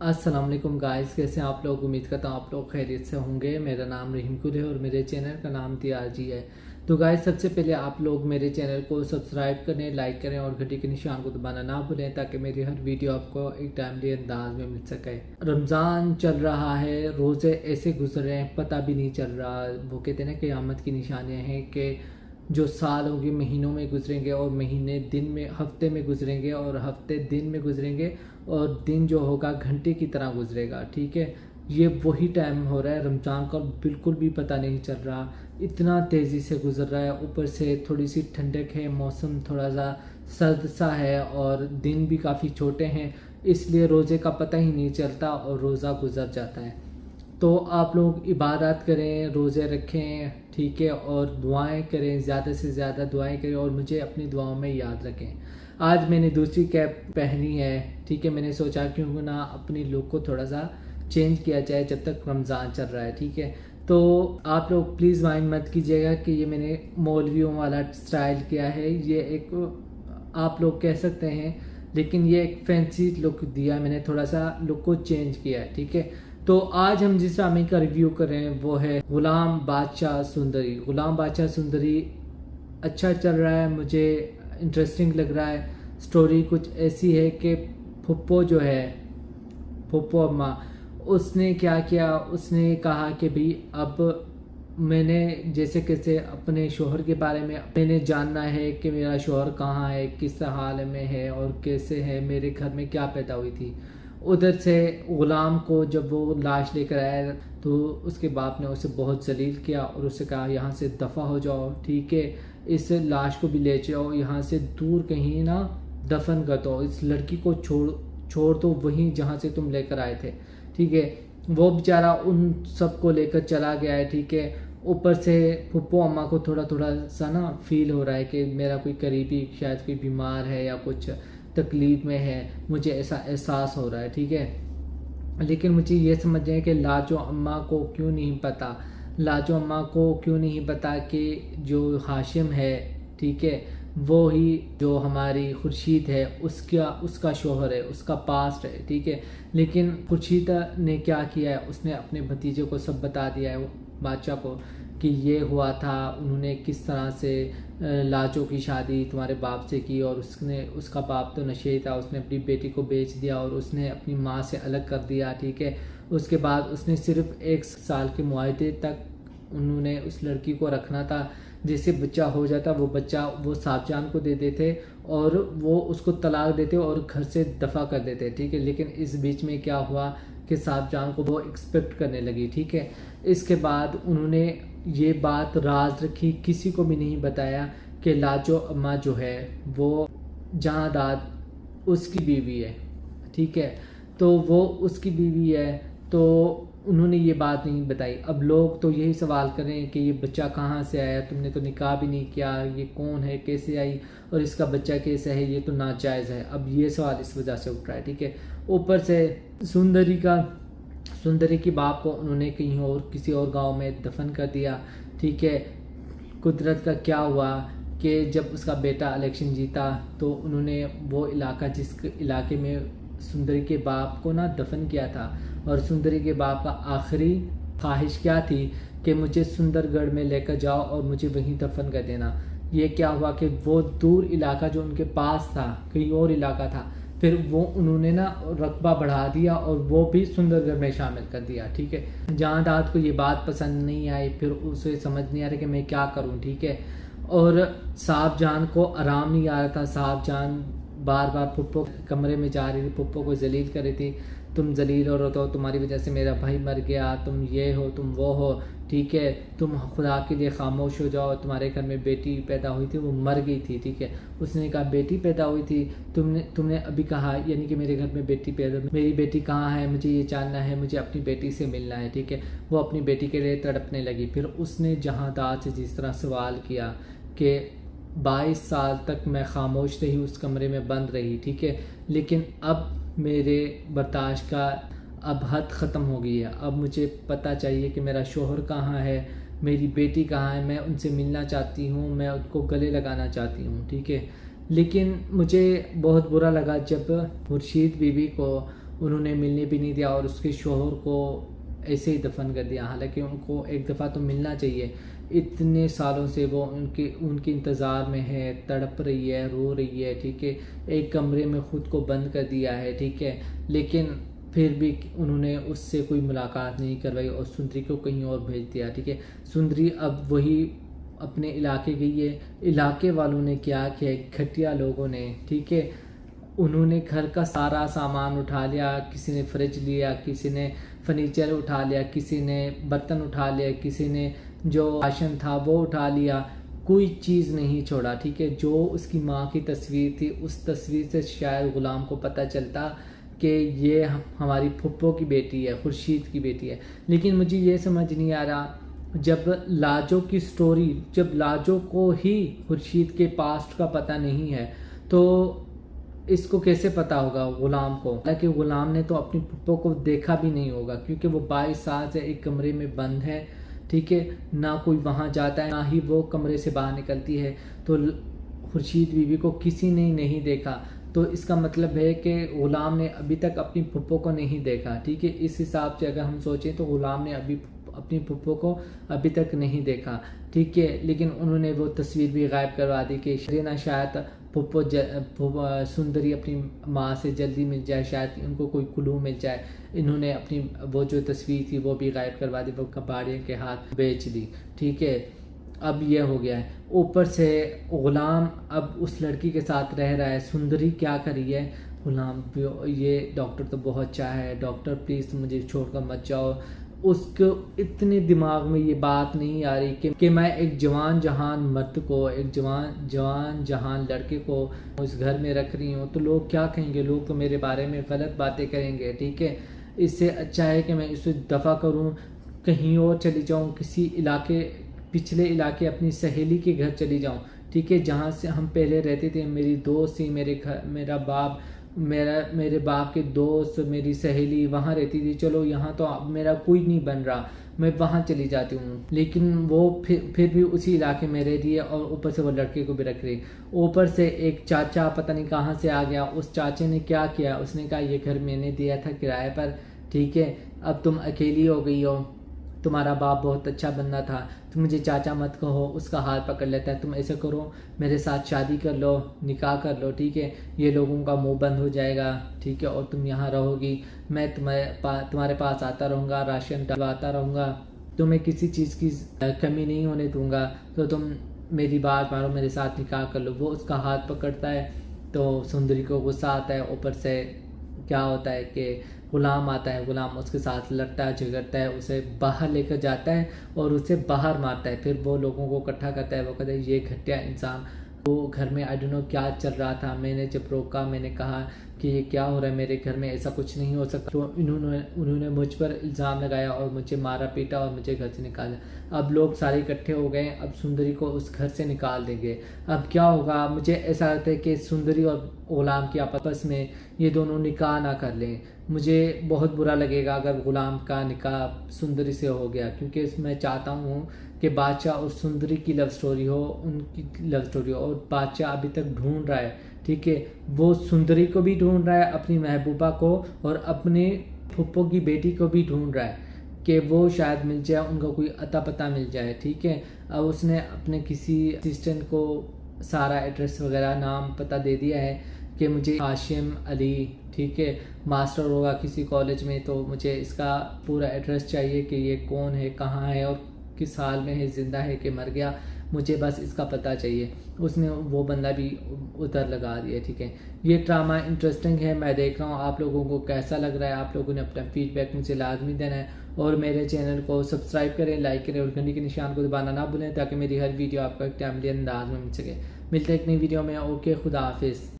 अस्सलाम वालेकुम गाइस, कैसे हैं आप लोग। उम्मीद करता हूँ आप लोग खैरियत से होंगे। मेरा नाम रहीम कुल है और मेरे चैनल का नाम TRG है। तो गाइस, सबसे पहले आप लोग मेरे चैनल को सब्सक्राइब करें, लाइक करें और घंटी के निशान को दबाना ना भूलें ताकि मेरी हर वीडियो आपको एक टाइमली अंदाज में मिल सके। रमज़ान चल रहा है, रोज़े ऐसे गुजर रहे हैं पता भी नहीं चल रहा। वो कहते हैं ना, क़यामत की निशानियाँ हैं कि जो साल होंगे महीनों में गुजरेंगे और महीने दिन में, हफ्ते में गुजरेंगे और हफ्ते दिन में गुजरेंगे और दिन जो होगा घंटे की तरह गुजरेगा। ठीक है, ये वही टाइम हो रहा है रमज़ान का, बिल्कुल भी पता नहीं चल रहा, इतना तेज़ी से गुजर रहा है। ऊपर से थोड़ी सी ठंडक है, मौसम थोड़ा सा सर्द सा है और दिन भी काफ़ी छोटे हैं, इसलिए रोज़े का पता ही नहीं चलता और रोज़ा गुजर जाता है। तो आप लोग इबादत करें, रोज़े रखें, ठीक है, और दुआएं करें, ज़्यादा से ज़्यादा दुआएं करें और मुझे अपनी दुआओं में याद रखें। आज मैंने दूसरी कैप पहनी है, ठीक है, मैंने सोचा क्यों ना अपनी लुक को थोड़ा सा चेंज किया जाए जब तक रमज़ान चल रहा है। ठीक है, तो आप लोग प्लीज़ माइंड मत कीजिएगा कि ये मैंने मौलवियों वाला स्टाइल किया है, ये एक आप लोग कह सकते हैं, लेकिन ये एक फैंसी लुक दिया, मैंने थोड़ा सा लुक को चेंज किया है। ठीक है, तो आज हम जिस ड्रामे का रिव्यू कर रहे हैं वो है गुलाम बादशाह सुंदरी। गुलाम बादशाह सुंदरी अच्छा चल रहा है, मुझे इंटरेस्टिंग लग रहा है। स्टोरी कुछ ऐसी है कि फुप्पो जो है, फुप्पो अम्मा, उसने क्या किया, उसने कहा कि भाई अब मैंने जैसे कैसे अपने शोहर के बारे में मैंने जानना है कि मेरा शोहर कहाँ है, किस हाल में है और कैसे है, मेरे घर में क्या पैदा हुई थी। उधर से गुलाम को जब वो लाश लेकर आया तो उसके बाप ने उसे बहुत जलील किया और उसे कहा यहाँ से दफ़ा हो जाओ, ठीक है, इस लाश को भी ले जाओ, यहाँ से दूर कहीं ना दफन कर दो, इस लड़की को छोड़ दो वहीं जहाँ से तुम लेकर आए थे। ठीक है, वो बेचारा उन सबको लेकर चला गया है। ठीक है, ऊपर से फुप्पो अम्मा को थोड़ा थोड़ा सा ना फील हो रहा है कि मेरा कोई करीबी शायद कोई बीमार है या कुछ तकलीफ में है, मुझे ऐसा एहसास हो रहा है। ठीक है, लेकिन मुझे ये समझना है कि लाजो अम्मा को क्यों नहीं पता, लाजो अम्मा को क्यों नहीं पता कि जो हाशिम है, ठीक है, वो ही जो हमारी खुर्शीद है उसका शोहर है, उसका पास्ट है। ठीक है, लेकिन खुर्शीद ने क्या किया है, उसने अपने भतीजे को सब बता दिया है, बादशाह को, कि ये हुआ था, उन्होंने किस तरह से लाजो की शादी तुम्हारे बाप से की और उसका बाप तो नशे था, उसने अपनी बेटी को बेच दिया और उसने अपनी माँ से अलग कर दिया। ठीक है, उसके बाद उसने सिर्फ 1 साल के मुआहदे तक उन्होंने उस लड़की को रखना था, जिससे बच्चा हो जाता वो बच्चा वो साहबजान को दे देते और वो उसको तलाक देते और घर से दफ़ा कर देते। ठीक है, लेकिन इस बीच में क्या हुआ कि साहबजान को वो एक्सपेक्ट करने लगी। ठीक है, इसके बाद उन्होंने ये बात राज रखी, किसी को भी नहीं बताया कि लाजो अम्मा जो है वो जहांदाद उसकी बीवी है। ठीक है, तो वो उसकी बीवी है, तो उन्होंने ये बात नहीं बताई। अब लोग तो यही सवाल करें कि ये बच्चा कहाँ से आया, तुमने तो निकाह भी नहीं किया, ये कौन है, कैसे आई और इसका बच्चा कैसे है, ये तो नाजायज़ है। अब ये सवाल इस वजह से उठ रहा है। ठीक है, ऊपर से सुंदरी की बाप को उन्होंने कहीं और किसी और गांव में दफन कर दिया। ठीक है, कुदरत का क्या हुआ कि जब उसका बेटा इलेक्शन जीता तो उन्होंने वो इलाका, जिस इलाके में सुंदरी के बाप को ना दफन किया था, और सुंदरी के बाप का आखिरी ख्वाहिश क्या थी कि मुझे सुंदरगढ़ में लेकर जाओ और मुझे वहीं दफन कर देना। ये क्या हुआ कि वो दूर इलाका जो उनके पास था, कहीं और इलाका था, फिर वो उन्होंने ना रकबा बढ़ा दिया और वो भी सुंदरगढ़ में शामिल कर दिया। ठीक है, जहांदाद को ये बात पसंद नहीं आई, फिर उसे समझ नहीं आ रहा कि मैं क्या करूं। ठीक है, और साहबजान को आराम नहीं आ रहा था, साहबजान बार बार पुप्पो कमरे में जा रही थी, पुप्पो को जलील कर रही थी, तुम जलील हो तो तुम्हारी वजह से मेरा भाई मर गया, तुम ये हो, तुम वो हो, ठीक है, तुम खुदा के लिए खामोश हो जाओ, तुम्हारे घर में बेटी पैदा हुई थी, वो मर गई थी। ठीक है, उसने कहा बेटी पैदा हुई थी, तुमने अभी कहा, यानी कि मेरे घर में बेटी पैदा, मेरी बेटी कहाँ है, मुझे ये जानना है, मुझे अपनी बेटी से मिलना है। ठीक है, वो अपनी बेटी के लिए तड़पने लगी। फिर उसने जहांदाद से जिस तरह सवाल किया कि 22 साल तक मैं खामोश रही, उस कमरे में बंद रही, ठीक है, लेकिन अब मेरे बर्दाश्त का अब हद ख़त्म हो गई है, अब मुझे पता चाहिए कि मेरा शोहर कहाँ है, मेरी बेटी कहाँ है, मैं उनसे मिलना चाहती हूँ, मैं उनको गले लगाना चाहती हूँ। ठीक है, लेकिन मुझे बहुत बुरा लगा जब खुर्शीद बीबी को उन्होंने मिलने भी नहीं दिया और उसके शोहर को ऐसे ही दफन कर दिया। हालांकि उनको एक दफ़ा तो मिलना चाहिए, इतने सालों से वो उनके इंतज़ार में है, तड़प रही है, रो रही है, ठीक है, एक कमरे में ख़ुद को बंद कर दिया है, ठीक है, लेकिन फिर भी उन्होंने उससे कोई मुलाकात नहीं करवाई और सुंदरी को कहीं और भेज दिया, ठीक है। सुंदरी अब वही अपने इलाके गई है। इलाके वालों ने क्या किया, घटिया लोगों ने, ठीक है, उन्होंने घर का सारा सामान उठा लिया, किसी ने फ्रिज लिया, किसी ने फर्नीचर उठा लिया, किसी ने बर्तन उठा लिया, किसी ने जो राशन था वो उठा लिया, कोई चीज़ नहीं छोड़ा, ठीक है। जो उसकी माँ की तस्वीर थी, उस तस्वीर से शायद ग़ुलाम को पता चलता कि ये हमारी फुप्पो की बेटी है, खुर्शीद की बेटी है। लेकिन मुझे ये समझ नहीं आ रहा, जब लाजो की स्टोरी, जब लाजो को ही खुर्शीद के पास्ट का पता नहीं है तो इसको कैसे पता होगा ग़ुलाम को? हालांकि ग़ुलाम ने तो अपनी फुप्पो को देखा भी नहीं होगा, क्योंकि वो 22 साल से एक कमरे में बंद है, ठीक है, ना कोई वहाँ जाता है, ना ही वो कमरे से बाहर निकलती है। तो खुर्शीद बीवी को किसी ने नहीं देखा, तो इसका मतलब है कि ग़ुलाम ने अभी तक अपनी फुप्पो को नहीं देखा, ठीक है। इस हिसाब से अगर हम सोचें तो ग़ुलाम ने अभी अपनी फुप्पो को अभी तक नहीं देखा, ठीक है। लेकिन उन्होंने वो तस्वीर भी गायब करवा दी कि शायद फुप्पो सुंदरी अपनी माँ से जल्दी मिल जाए, शायद उनको कोई क्लू मिल जाए। इन्होंने अपनी वो जो तस्वीर थी वो भी गायब करवा दी, वो कबाड़ियों के हाथ बेच दी, ठीक है। अब ये हो गया है। ऊपर से ग़ुलाम अब उस लड़की के साथ रह रहा है। सुंदरी क्या करी है, ग़ुलाम ये डॉक्टर तो बहुत चाह है, डॉक्टर प्लीज़ मुझे छोड़कर मत जाओ। उसको इतने दिमाग में ये बात नहीं आ रही कि मैं एक जवान जहान मर्द को, एक जवान जहान लड़के को उस घर में रख रही हूँ, तो लोग क्या कहेंगे, लोग तो मेरे बारे में गलत बातें करेंगे, ठीक है। इससे अच्छा है कि मैं इसे दफ़ा करूँ, कहीं और चली जाऊँ, किसी पिछले इलाके अपनी सहेली के घर चली जाऊँ, ठीक है, जहाँ से हम पहले रहते थे। मेरी दोस्त थी, मेरे बाप के दोस्त, मेरी सहेली वहाँ रहती थी। चलो यहाँ तो अब मेरा कोई नहीं बन रहा, मैं वहाँ चली जाती हूँ। लेकिन वो फिर भी उसी इलाके में रह रही है और ऊपर से वो लड़के को भी रख रही है। ऊपर से एक चाचा पता नहीं कहाँ से आ गया। उस चाचे ने क्या किया, उसने कहा ये घर मैंने दिया था किराए पर, ठीक है, अब तुम अकेली हो गई हो, तुम्हारा बाप बहुत अच्छा बंदा था, तुम मुझे चाचा मत कहो। उसका हाथ पकड़ लेता है, तुम ऐसा करो मेरे साथ शादी कर लो, निकाह कर लो, ठीक है, ये लोगों का मुंह बंद हो जाएगा, ठीक है, और तुम यहाँ रहोगी, मैं तुम्हारे पास आता रहूँगा, राशन डलवाता रहूँगा, तुम्हें किसी चीज़ की कमी नहीं होने दूँगा, तो तुम मेरी बात मानो, मेरे साथ निकाह कर लो। वो उसका हाथ पकड़ता है तो सुंदरी को गुस्सा आता है। ऊपर से क्या होता है कि ग़ुलाम आता है, ग़ुलाम उसके साथ लड़ता है, झगड़ता है, उसे बाहर लेकर जाता है और उसे बाहर मारता है। फिर वो लोगों को इकट्ठा करता है, वो कहता है ये घटिया इंसान, वो घर में आई डोंट नो क्या चल रहा था, मैंने जब रोका, मैंने कहा कि ये क्या हो रहा है मेरे घर में, ऐसा कुछ नहीं हो सकता। तो उन्होंने मुझ पर इल्ज़ाम लगाया और मुझे मारा पीटा और मुझे घर से निकाला। अब लोग सारे इकट्ठे हो गए, अब सुंदरी को उस घर से निकाल देंगे। अब क्या होगा, मुझे ऐसा लगता है कि सुंदरी और ग़ुलाम की आपस में ये दोनों निकाह ना कर लें। मुझे बहुत बुरा लगेगा अगर ग़ुलाम का निकाह सुंदरी से हो गया, क्योंकि मैं चाहता हूँ कि बादशाह और सुंदरी की लव स्टोरी हो, उनकी लव स्टोरी हो। और बादशाह अभी तक ढूंढ रहा है, ठीक है, वो सुंदरी को भी ढूंढ रहा है, अपनी महबूबा को, और अपने फुप्पो की बेटी को भी ढूंढ रहा है कि वो शायद मिल जाए, उनका कोई अता पता मिल जाए, ठीक है। अब उसने अपने किसी असिस्टेंट को सारा एड्रेस वगैरह नाम पता दे दिया है कि मुझे हाशिम अली, ठीक है, मास्टर होगा किसी कॉलेज में, तो मुझे इसका पूरा एड्रेस चाहिए कि ये कौन है, कहाँ है और किस हाल में है, ज़िंदा है कि मर गया, मुझे बस इसका पता चाहिए। उसने वो बंदा भी उधर लगा दिया, ठीक है। ये ड्रामा इंटरेस्टिंग है, मैं देख रहा हूँ, आप लोगों को कैसा लग रहा है, आप लोगों ने अपना फीडबैक मुझे लाजमी देना है। और मेरे चैनल को सब्सक्राइब करें, लाइक करें और घंटी के निशान को दबाना ना भूलें, ताकि मेरी हर वीडियो आपको एक टाइमली अंदाज में मिल सके। मिलते हैं एक नई वीडियो में, ओके, खुदा हाफिज़।